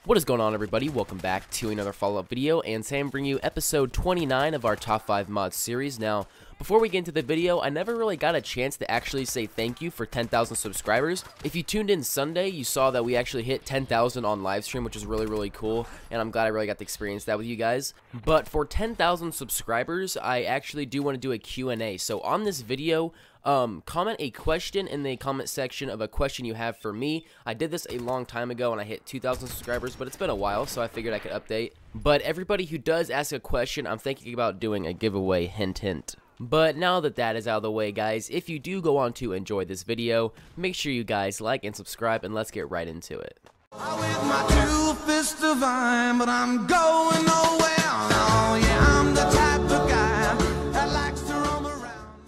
What is going on, everybody? Welcome back to another follow-up video, and today I'm bringing you episode 29 of our top 5 mods series. Now, before we get into the video, I never really got a chance to actually say thank you for 10,000 subscribers. If you tuned in Sunday, you saw that we actually hit 10,000 on live stream, which is really cool, and I'm glad I really got to experience that with you guys. But for 10,000 subscribers, I actually do want to do a Q&A. So on this video, comment a question in the comment section of a question you have for me. I did this a long time ago and I hit 2,000 subscribers, but it's been a while, so I figured I could update. But everybody who does ask a question, I'm thinking about doing a giveaway, hint hint. But now that that is out of the way, guys, if you do go on to enjoy this video, make sure you guys like and subscribe, and let's get right into it. With my two fists divine, but I'm going nowhere. Oh yeah, I'm the type of guy that likes to roam around.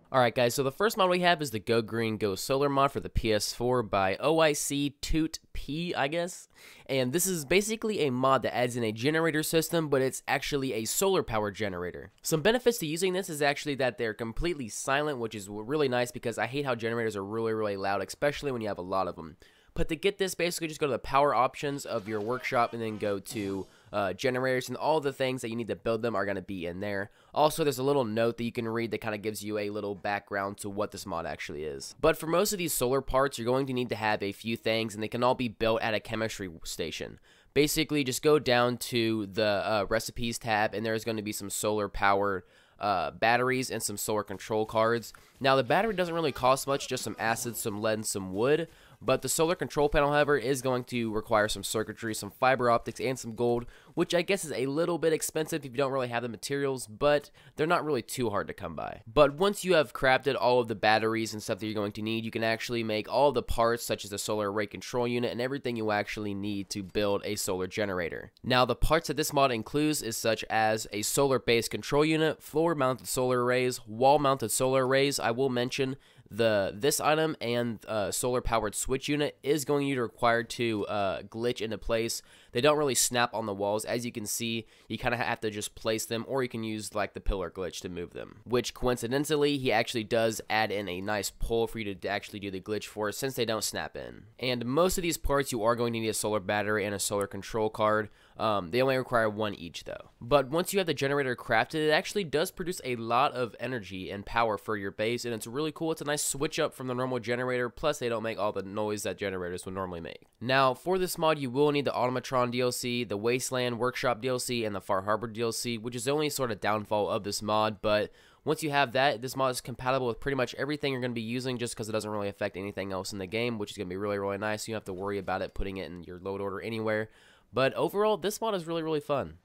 Alright guys, so the first mod we have is the Go Green Go Solar mod for the PS4 by OIC Toot P, I guess. And this is basically a mod that adds in a generator system, but it's actually a solar power generator. Some benefits to using this is actually that they're completely silent, which is really nice because I hate how generators are really loud, especially when you have a lot of them. But to get this, basically just go to the power options of your workshop and then go to generators, and all the things that you need to build them are going to be in there. Also, there's a little note that you can read that kind of gives you a little background to what this mod actually is. But for most of these solar parts, you're going to need to have a few things, and they can all be built at a chemistry station. Basically, just go down to the recipes tab, and there's going to be some solar power batteries and some solar control cards. Now, the battery doesn't really cost much, just some acid, some lead, and some wood. But the solar control panel, however, is going to require some circuitry, some fiber optics, and some gold, which I guess is a little bit expensive if you don't really have the materials, but they're not really too hard to come by. But once you have crafted all of the batteries and stuff that you're going to need, you can actually make all of the parts, such as the solar array control unit and everything you actually need to build a solar generator. Now, the parts that this mod includes is such as a solar-based control unit, floor-mounted solar arrays, wall-mounted solar arrays. I will mention this item and solar powered switch unit is going to require to glitch into place. They don't really snap on the walls. As you can see, you kind of have to just place them, or you can use like the pillar glitch to move them, which coincidentally he actually does add in a nice pole for you to actually do the glitch for, since they don't snap in. And most of these parts you are going to need a solar battery and a solar control card. They only require one each though. But once you have the generator crafted, it actually does produce a lot of energy and power for your base, and it's really cool. It's a nice switch up from the normal generator, plus they don't make all the noise that generators would normally make. Now, for this mod, you will need the Automatron DLC, the Wasteland Workshop DLC, and the Far Harbor DLC, which is the only sort of downfall of this mod. But once you have that, this mod is compatible with pretty much everything you're going to be using, just because it doesn't really affect anything else in the game, which is going to be really nice. You don't have to worry about it putting it in your load order anywhere. But overall, this mod is really fun.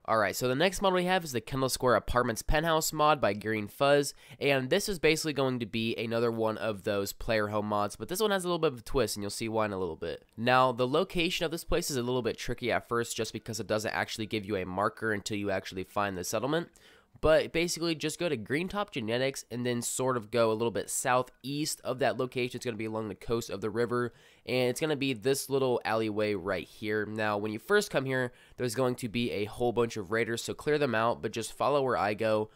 Alright, so the next mod we have is the Kendall Square Apartments Penthouse mod by Green Fuzz, and this is basically going to be another one of those player home mods, but this one has a little bit of a twist, and you'll see why in a little bit. Now, the location of this place is a little bit tricky at first, just because it doesn't actually give you a marker until you actually find the settlement. But basically, just go to Greentop Genetics and then sort of go a little bit southeast of that location. It's going to be along the coast of the river, and it's going to be this little alleyway right here. Now, when you first come here, there's going to be a whole bunch of raiders, so clear them out, but just follow where I go.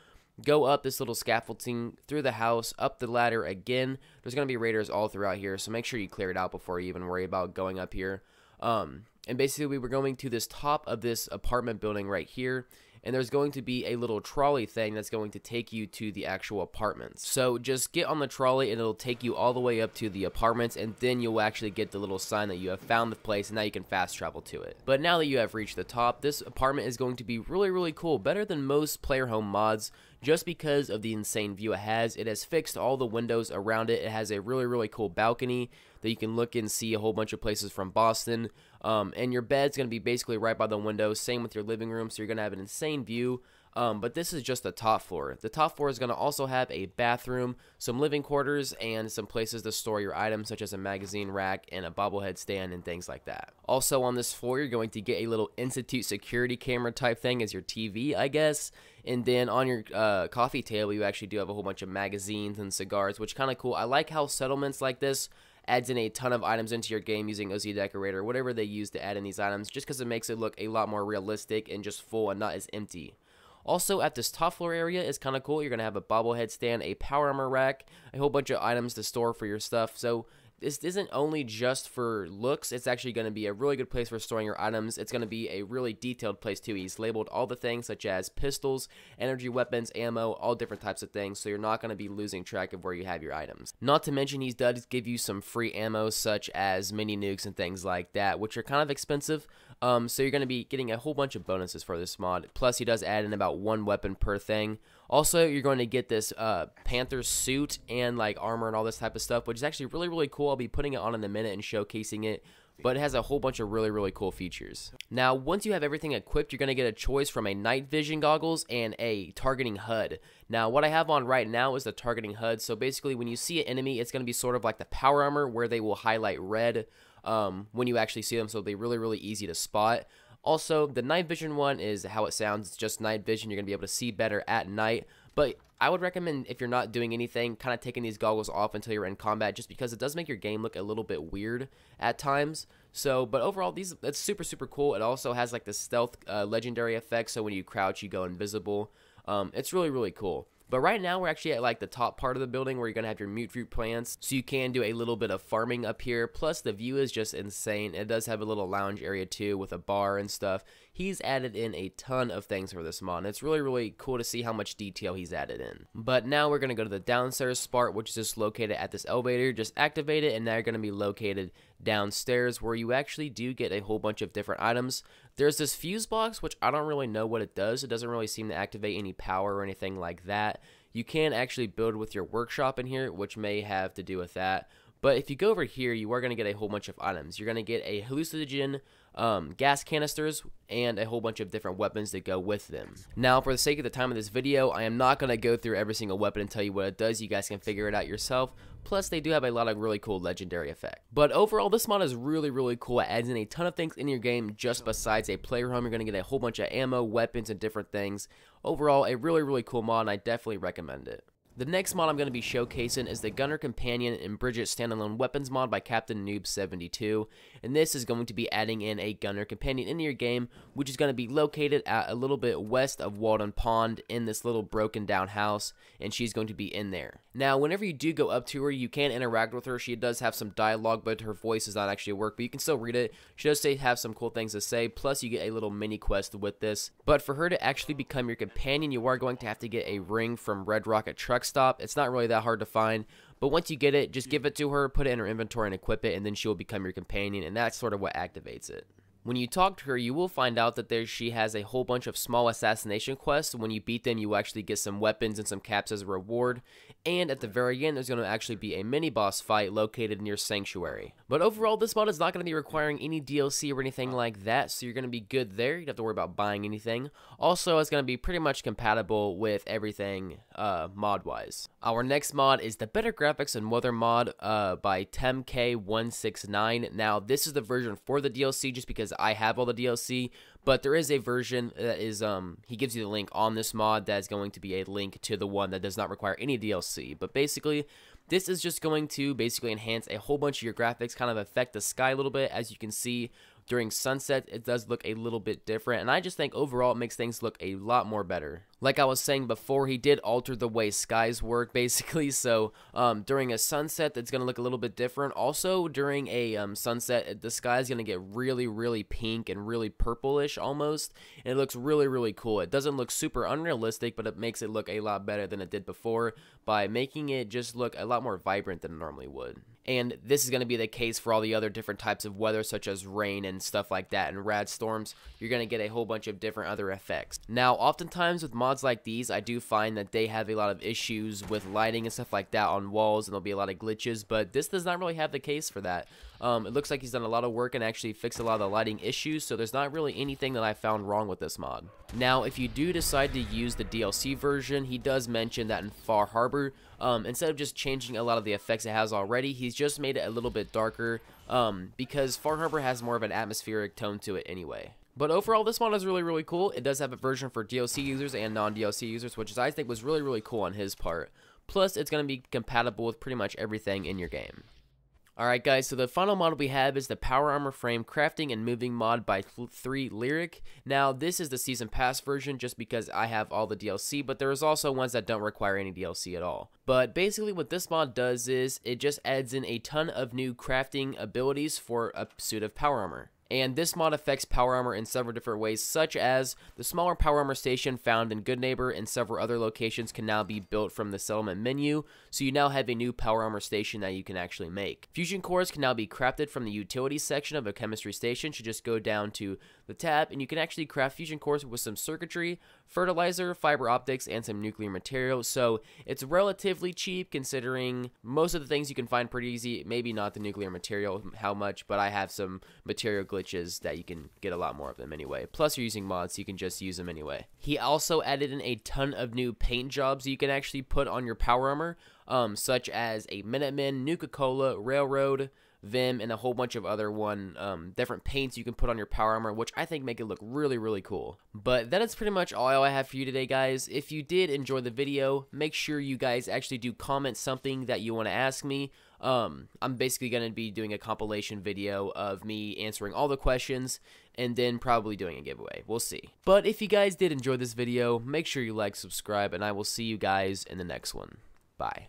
Go up this little scaffolding, through the house, up the ladder again. There's going to be raiders all throughout here, so make sure you clear it out before you even worry about going up here. And basically, we were going to this top of this apartment building right here, and there's going to be a little trolley thing that's going to take you to the actual apartments. So just get on the trolley and it'll take you all the way up to the apartments, and then you'll actually get the little sign that you have found the place, and now you can fast travel to it. But now that you have reached the top, this apartment is going to be really cool, better than most player home mods, just because of the insane view it has. It has fixed all the windows around it. It has a really cool balcony that you can look and see a whole bunch of places from Boston. And your bed's going to be basically right by the window. Same with your living room, so you're going to have an insane view. But this is just the top floor. The top floor is going to also have a bathroom, some living quarters, and some places to store your items, such as a magazine rack and a bobblehead stand and things like that. Also on this floor, you're going to get a little Institute security camera type thing as your TV, I guess. And then on your coffee table, you actually do have a whole bunch of magazines and cigars, which is kind of cool. I like how settlements like this adds in a ton of items into your game using OZ Decorator, whatever they use to add in these items, just because it makes it look a lot more realistic and just full and not as empty. Also, at this top floor area is kind of cool. You're going to have a bobblehead stand, a power armor rack, a whole bunch of items to store for your stuff. So this isn't only just for looks, it's actually going to be a really good place for storing your items. It's going to be a really detailed place too. He's labeled all the things such as pistols, energy weapons, ammo, all different types of things, so you're not going to be losing track of where you have your items. Not to mention he does give you some free ammo such as mini nukes and things like that, which are kind of expensive. So you're going to be getting a whole bunch of bonuses for this mod. Plus he does add in about 1 weapon per thing. Also, you're going to get this Panther suit and like armor and all this type of stuff, which is actually really cool. I'll be putting it on in a minute and showcasing it, but it has a whole bunch of really cool features. Now, once you have everything equipped, you're going to get a choice from a night vision goggles and a targeting HUD. Now, what I have on right now is the targeting HUD, so basically when you see an enemy, it's going to be sort of like the power armor where they will highlight red when you actually see them, so they'll be really easy to spot. Also, the night vision one is how it sounds. It's just night vision. You're going to be able to see better at night. But I would recommend, if you're not doing anything, kind of taking these goggles off until you're in combat, just because it does make your game look a little bit weird at times. So, but overall, it's super cool. It also has like the stealth legendary effect, so when you crouch, you go invisible. It's really cool. But right now, we're actually at like the top part of the building where you're going to have your mute fruit plants. So you can do a little bit of farming up here. Plus, the view is just insane. It does have a little lounge area too with a bar and stuff. He's added in a ton of things for this mod. And it's really cool to see how much detail he's added in. But now we're going to go to the downstairs spot, which is just located at this elevator. Just activate it, and now you're going to be located downstairs where you actually do get a whole bunch of different items. There's this fuse box, which I don't really know what it does. It doesn't really seem to activate any power or anything like that. You can actually build with your workshop in here, which may have to do with that. But if you go over here, you are going to get a whole bunch of items. You're going to get a hallucinogen, gas canisters, and a whole bunch of different weapons that go with them. Now, for the sake of the time of this video, I am not going to go through every single weapon and tell you what it does. You guys can figure it out yourself. Plus, they do have a lot of really cool legendary effects. But overall, this mod is really cool. It adds in a ton of things in your game just besides a player home. You're going to get a whole bunch of ammo, weapons, and different things. Overall, a really cool mod, and I definitely recommend it. The next mod I'm going to be showcasing is the Gunner Companion and Bridget Standalone Weapons mod by Captain Noob72, and this is going to be adding in a Gunner Companion into your game, which is going to be located at a little bit west of Walden Pond in this little broken down house, and she's going to be in there. Now, whenever you do go up to her, you can interact with her. She does have some dialogue, but her voice does not actually work, but you can still read it. She does have some cool things to say, plus you get a little mini quest with this. But for her to actually become your companion, you are going to have to get a ring from Red Rocket Truck Stop. It's not really that hard to find, but once you get it, just give it to her, put it in her inventory and equip it, and then she will become your companion, and that's sort of what activates it. When you talk to her, you will find out that she has a whole bunch of small assassination quests. When you beat them, you will actually get some weapons and some caps as a reward. And at the very end, there's going to actually be a mini-boss fight located near Sanctuary. But overall, this mod is not going to be requiring any DLC or anything like that, so you're going to be good there. You don't have to worry about buying anything. Also, it's going to be pretty much compatible with everything mod-wise. Our next mod is the Better Graphics and Weather mod by TemK169. Now, this is the version for the DLC just because I have all the DLC, but there is a version that is, he gives you the link on this mod that's going to be a link to the one that does not require any DLC. But basically, this is just going to basically enhance a whole bunch of your graphics, kind of affect the sky a little bit. As you can see, during sunset, it does look a little bit different, and I just think overall it makes things look a lot more better. Like I was saying before, he did alter the way skies work, basically, so during a sunset, it's going to look a little bit different. Also, during a sunset, the sky is going to get really pink and really purplish almost, and it looks really cool. It doesn't look super unrealistic, but it makes it look a lot better than it did before by making it just look a lot more vibrant than it normally would. And this is going to be the case for all the other different types of weather, such as rain and stuff like that, and rad storms. You're going to get a whole bunch of different other effects. Now, oftentimes with mods like these, I do find that they have a lot of issues with lighting and stuff like that on walls, and there'll be a lot of glitches, but this does not really have the case for that. It looks like he's done a lot of work and actually fixed a lot of the lighting issues, so there's not really anything that I found wrong with this mod. Now, if you do decide to use the DLC version, he does mention that in Far Harbor, instead of just changing a lot of the effects it has already, he's just made it a little bit darker, because Far Harbor has more of an atmospheric tone to it anyway. But overall, this mod is really cool. It does have a version for DLC users and non-DLC users, which I think was really cool on his part. Plus, it's going to be compatible with pretty much everything in your game. Alright guys, so the final mod we have is the Power Armor Frame Crafting and Moving mod by 3 Lyric. Now this is the Season Pass version just because I have all the DLC, but there's also ones that don't require any DLC at all. But basically what this mod does is it just adds in a ton of new crafting abilities for a suit of power armor. And this mod affects power armor in several different ways, such as the smaller power armor station found in Good Neighbor and several other locations can now be built from the settlement menu, so you now have a new power armor station that you can actually make. Fusion cores can now be crafted from the utilities section of a chemistry station. You just go down to the tab and you can actually craft fusion cores with some circuitry, fertilizer, fiber optics, and some nuclear material. So it's relatively cheap considering most of the things you can find pretty easy. Maybe not the nuclear material, how much, but I have some material glitches that you can get a lot more of them anyway. Plus you're using mods, so you can just use them anyway. He also added in a ton of new paint jobs you can actually put on your power armor, such as a Minuteman, Nuka-Cola, Railroad, Vim, and a whole bunch of other different paints you can put on your power armor, which I think make it look really, really cool. But that is pretty much all I have for you today, guys. If you did enjoy the video, make sure you guys actually do comment something that you want to ask me. I'm basically going to be doing a compilation video of me answering all the questions and then probably doing a giveaway. We'll see. But if you guys did enjoy this video, make sure you like, subscribe, and I will see you guys in the next one. Bye.